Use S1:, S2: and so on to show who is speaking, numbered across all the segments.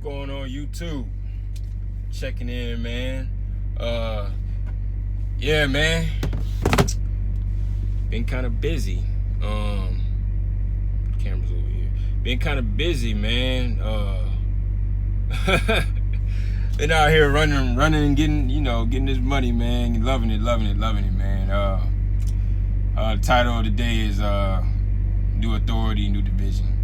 S1: going on YouTube? Checking in, man. Yeah, man. Been kind of busy. Camera's over here. Been kind of busy, man. Been out here running and getting this money, man. Loving it, man. The title of the day is New Authority, New Division.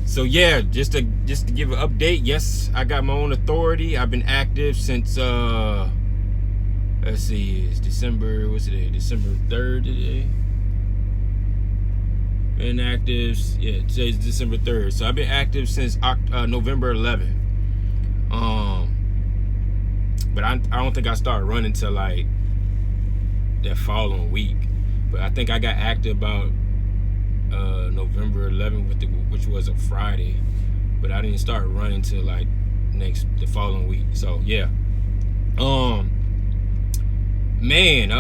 S1: So yeah, just to give an update, yes, I got my own authority. I've been active since let's see, it's December, what's today? December 3rd today. Been active, yeah, today's December 3rd. So I've been active since November 11th. But I don't think I started running till like that following week. But I think I got active about November 11th, which was a Friday, but I didn't start running till like the following week. So yeah, man,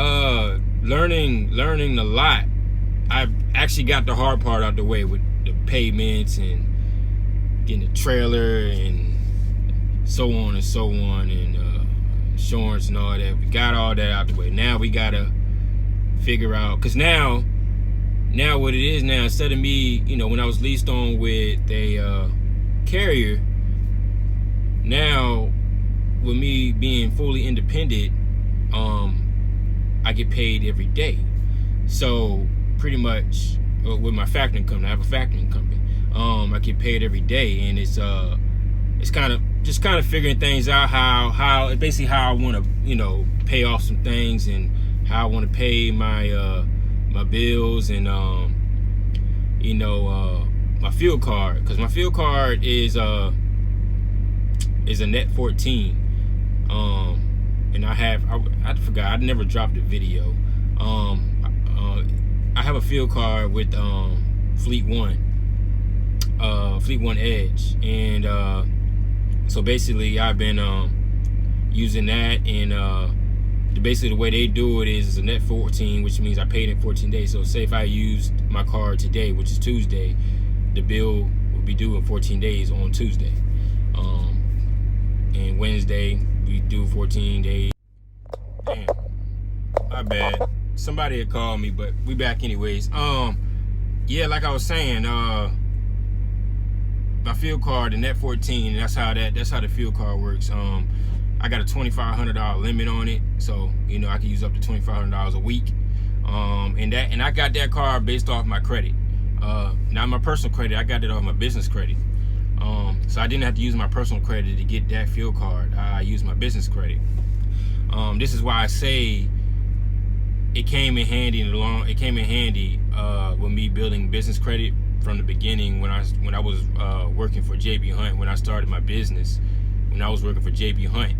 S1: learning a lot. I've actually got the hard part out the way with the payments and getting the trailer and so on and insurance and all that. We got all that out the way. Now we gotta figure out, because now what it is now, instead of me, when I was leased on with a carrier, now with me being fully independent, I get paid every day. So pretty much with my factoring company, I have a factoring company. I get paid every day, and it's kind of figuring things out, how I want to pay off some things, and how I want to pay my bills, and my fuel card, because my fuel card is a net 14, and I forgot, I never dropped a video. I have a fuel card with Fleet One Edge, and so basically I've been using that, and basically the way they do it is a net 14, which means I paid in 14 days. So say if I used my card today, which is Tuesday, the bill will be due in 14 days on Tuesday. And Wednesday we do 14 days. Damn, my bad. Somebody had called me, but we back anyways. Yeah, like I was saying, my fuel card, the net 14, that's how the fuel card works. I got a $2,500 limit on it, so I can use up to $2,500 a week. And I got that card based off my credit, not my personal credit. I got it off my business credit. So I didn't have to use my personal credit to get that fuel card. I used my business credit. This is why I say it came in handy with me building business credit from the beginning, when I was working for JB Hunt, when I started my business. When I was working for JB Hunt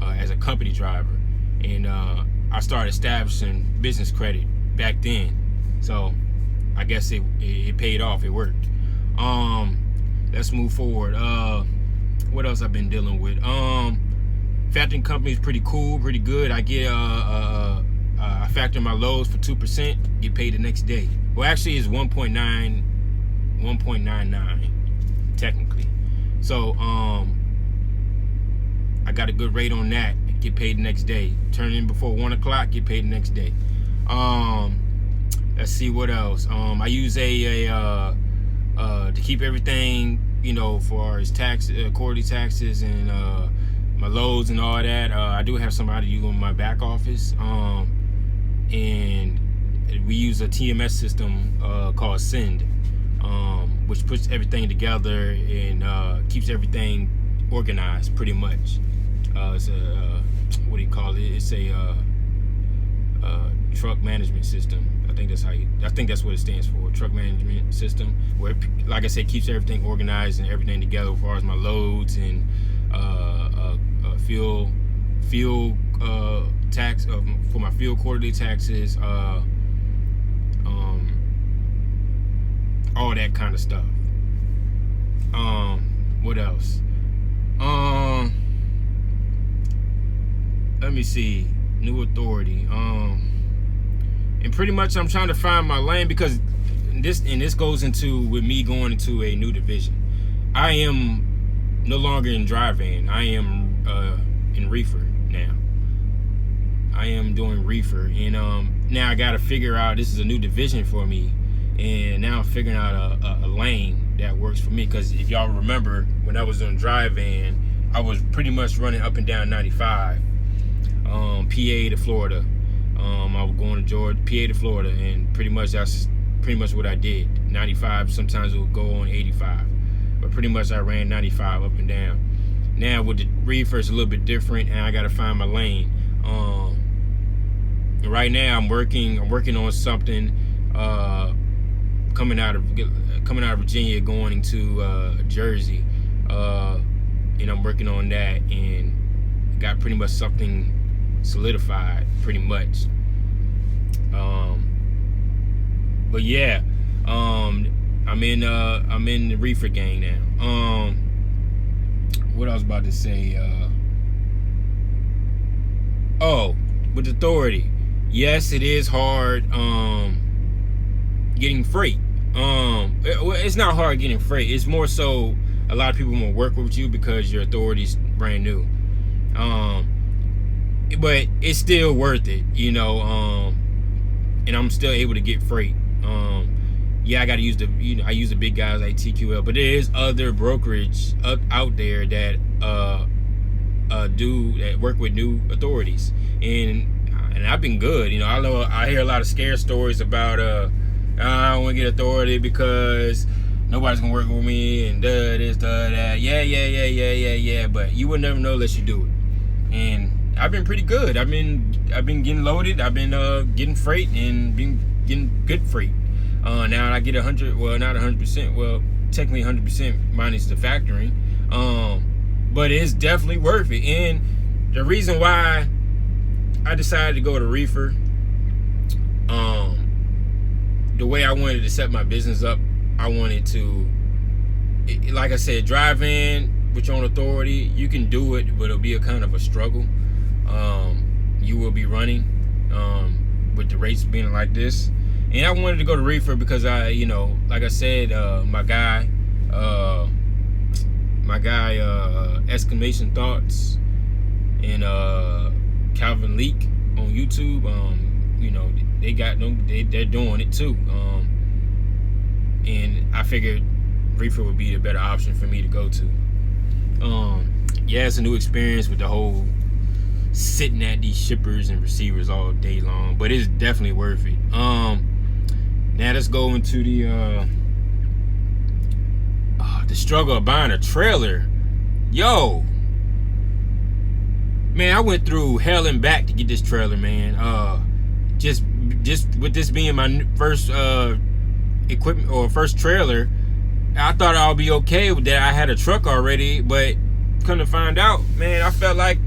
S1: as a company driver, and I started establishing business credit back then. So I guess it paid off. It worked. Let's move forward. What else I've been dealing with? Factoring company is pretty cool, pretty good. I get I factor my loads for 2%, get paid the next day. Well, actually it's 1.99 technically. So I got a good rate on that. Get paid the next day. Turn in before 1 o'clock. Get paid the next day. Let's see what else. I use to keep everything, for his quarterly taxes, and my loads and all that. I do have somebody doing my back office. And we use a TMS system called Send, which puts everything together and keeps everything organized pretty much. It's a what do you call it? It's a truck management system. I think that's what it stands for. Truck management system, where it, like I said, keeps everything organized and everything together as far as my loads and fuel tax for my fuel quarterly taxes, all that kind of stuff. What else? Let me see. New authority. And pretty much I'm trying to find my lane, because this goes into with me going into a new division. I am no longer in dry van. I am in reefer now. I am doing reefer, and now I got to figure out. This is a new division for me, and now I'm figuring out a lane that works for me. Because if y'all remember, when I was doing dry van, I was pretty much running up and down 95, PA to Florida. I was going to Georgia, PA to Florida, and pretty much that's pretty much what I did. 95. Sometimes it would go on 85, but pretty much I ran 95 up and down. Now with the reefer, it's a little bit different, and I got to find my lane. Right now I'm working on something coming out of Virginia, going into Jersey, and I'm working on that, and got pretty much something solidified, pretty much. But yeah, I'm in the reefer gang now. What I was about to say, with authority, yes, it is hard getting freight. It's not hard getting freight. It's more so a lot of people won't work with you because your authority's brand new. But it's still worth it, and I'm still able to get freight. Yeah, I got to use I use the big guys like TQL, but there is other brokerage out there that work with new authorities, and I've been good. I hear a lot of scare stories about I don't want to get authority because nobody's gonna work with me and this, that. Yeah. But you will never know unless you do it. And I've been pretty good. I've been getting loaded. I've been getting freight and been getting good freight. Now I get 100. Well, not 100%. Well, technically 100% minus the factoring. But it's definitely worth it. And the reason why I decided to go to reefer, the way I wanted to set my business up, I wanted to, like I said, drive in with your own authority. You can do it, but it'll be a kind of a struggle. You will be running with the rates being like this. And I wanted to go to reefer because like I said, my guy, Exclamation Thoughts and Calvin Leak on YouTube, they're doing it too. And I figured reefer would be the better option for me to go to. Yeah, it's a new experience with the whole sitting at these shippers and receivers all day long, but it's definitely worth it. Now let's go into the struggle of buying a trailer. Yo, man, I went through hell and back to get this trailer, man. Just with this being my first equipment or first trailer, I thought I'll be okay with that. I had a truck already, but come to find out, man, I felt like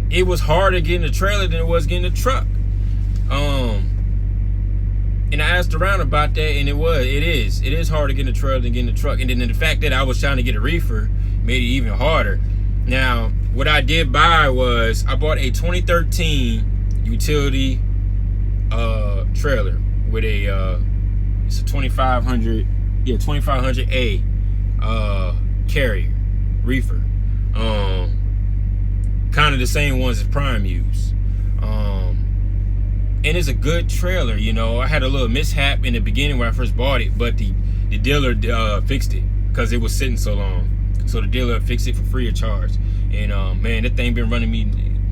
S1: it was harder getting a trailer than it was getting a truck. And I asked around about that, and it is harder getting a trailer than getting a truck. And then the fact that I was trying to get a reefer made it even harder. Now, what I did buy was I bought a 2013 utility trailer with it's a 2500A carrier reefer, kind of the same ones as Prime use, and it's a good trailer. I had a little mishap in the beginning when I first bought it, but the dealer fixed it because it was sitting so long. So the dealer fixed it for free of charge, and man, that thing been running me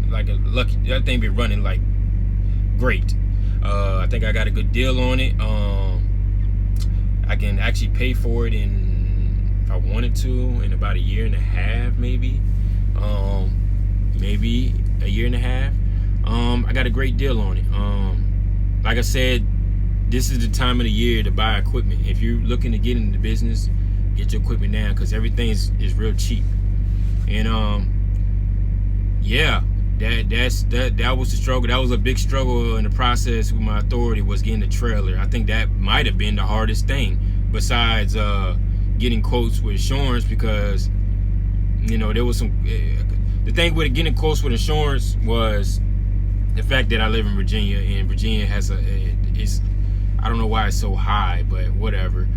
S1: like a lucky. That thing been running like great. I think I got a good deal on it. I can actually pay for it if I wanted to, in about a year and a half, maybe a year and a half. I got a great deal on it. Like I said, this is the time of the year to buy equipment. If you're looking to get into the business, get your equipment now because everything is real cheap. And yeah, that was the struggle. That was a big struggle in the process with my authority, was getting the trailer. I think that might have been the hardest thing, besides getting quotes with insurance, because there was some. The thing with getting quotes with insurance was the fact that I live in Virginia, and Virginia has I don't know why it's so high, but whatever.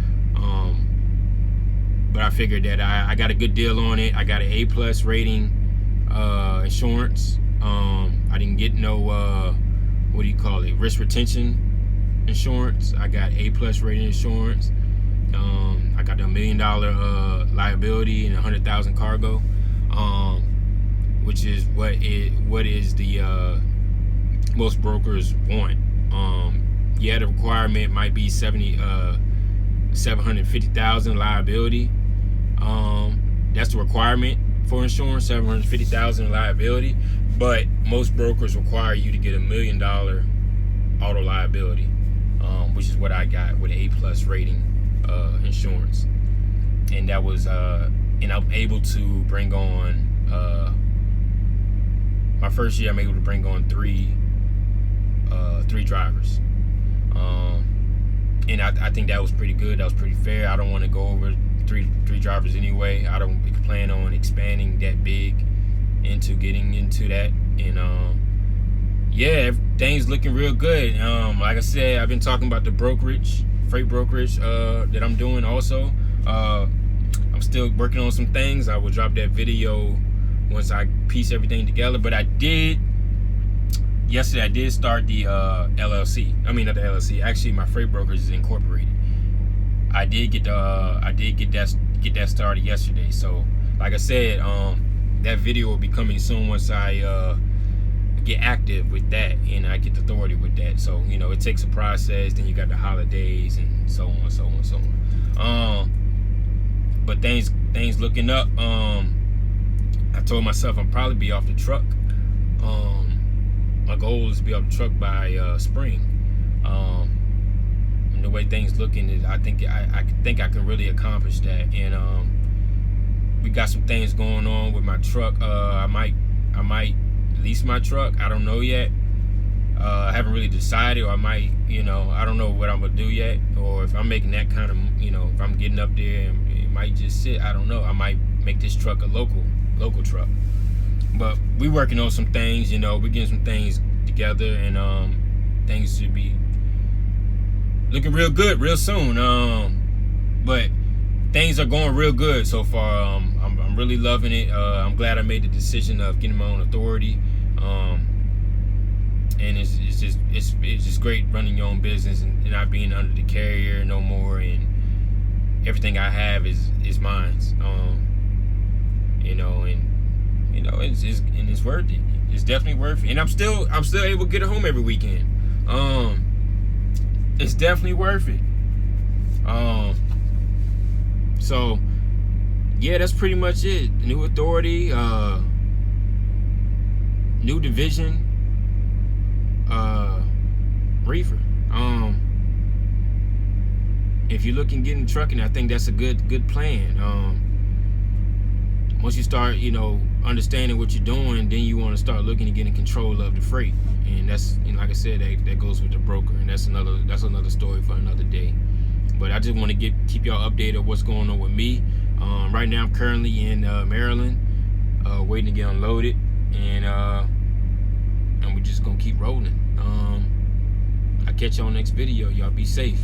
S1: figured that I got a good deal on it. I got an A+ rating insurance. I didn't get no what do you call it, risk retention insurance. I got A+ rating insurance. I got the $1 million liability and 100,000 cargo, which is what is the most brokers want. Yeah, the requirement might be 750,000 liability. That's the requirement for insurance, 750,000 liability. But most brokers require you to get $1 million auto liability, which is what I got with an A+ rating insurance. And that was and I'm able to bring on my first year. I'm able to bring on three drivers. And I think that was pretty good. That was pretty fair. I don't want to go over three drivers anyway. I don't plan on expanding that big into getting into that. And yeah, things looking real good. Like I said, I've been talking about the freight brokerage that I'm doing also. I'm still working on some things. I will drop that video once I piece everything together. But yesterday I did start the LLC. I mean, not the LLC. Actually, my freight brokerage is incorporated. I did get that started yesterday. So, like I said, that video will be coming soon once I get active with that and I get the authority with that. So, you know, it takes a process. Then you got the holidays and so on, so on, so on. But things looking up. I told myself I'll probably be off the truck. My goal is to be off the truck by spring. And the way things looking is, I think I can really accomplish that. And we got some things going on with my truck. I might lease my truck. I don't know yet. I haven't really decided. Or I might, I don't know what I'm gonna do yet. Or if I'm making that kind of, if I'm getting up there and it might just sit. I don't know. I might make this truck a local truck. But we working on some things. We're getting some things together, and things should be looking real good real soon. But things are going real good so far. I'm really loving it. I'm glad I made the decision of getting my own authority. And it's just great running your own business and not being under the carrier no more. And everything I have is mine. And it's worth it. It's definitely worth it. And I'm still able to get it home every weekend. It's definitely worth it. So yeah, that's pretty much it. New authority, new division, reefer. If you're looking getting trucking, I think that's a good plan. Once you start, understanding what you're doing, then you want to start looking to get in control of the freight. And that's, like I said, that goes with the broker, and that's another story for another day. But I just want to keep y'all updated on what's going on with me. Right now I'm currently in Maryland, waiting to get unloaded, and we're just gonna keep rolling. I'll catch y'all next video. Y'all be safe.